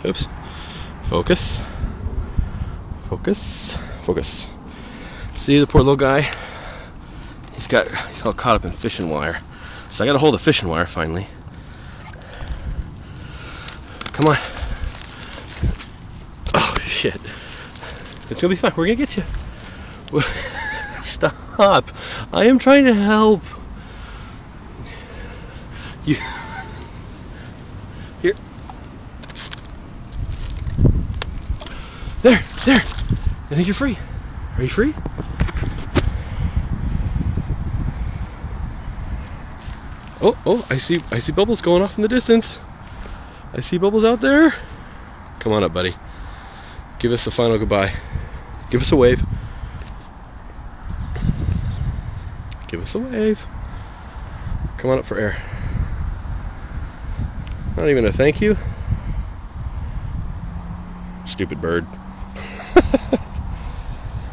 Oops. Focus. Focus. Focus. See the poor little guy? He's all caught up in fishing wire. So I got a hold of fishing wire finally. Come on. Oh shit. It's gonna be fine. We're gonna get you. Stop. I am trying to help. You. Here. There. I think you're free. Are you free? Oh, I see bubbles going off in the distance. I see bubbles out there. Come on up, buddy. Give us a final goodbye. Give us a wave. Give us a wave. Come on up for air. Not even a thank you. Stupid bird.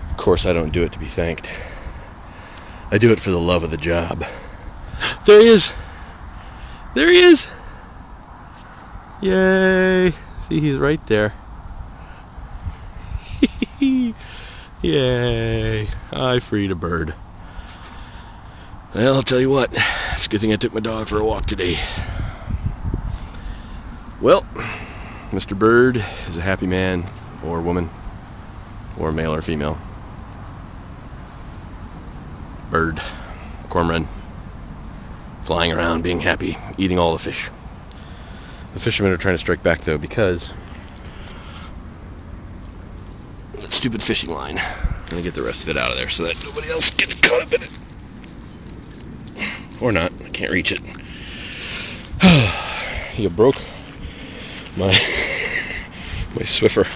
Of course I don't do it to be thanked. I do it for the love of the job. There he is! There he is! Yay! See, he's right there. Yay! I freed a bird. Well, I'll tell you what. It's a good thing I took my dog for a walk today. Well, Mr. Bird is a happy man or woman or male or female. Bird. Cormorant. Flying around, being happy, eating all the fish. The fishermen are trying to strike back, though, because that stupid fishing line. I'm going to get the rest of it out of there so that nobody else gets caught up in it. Or not. I can't reach it. You broke my Swiffer.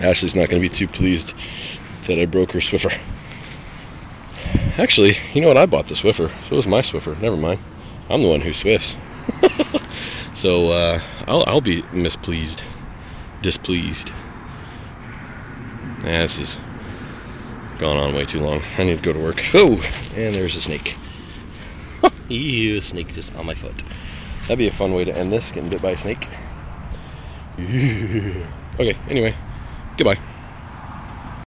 Ashley's not going to be too pleased that I broke her Swiffer. Actually, you know what? I bought the Swiffer, so it was my Swiffer. Never mind. I'm the one who swifts. So I'll be displeased. Yeah, this has gone on way too long. I need to go to work. Oh, and there's a snake. Ew, a snake just on my foot. That'd be a fun way to end this, getting bit by a snake. Okay, anyway, goodbye.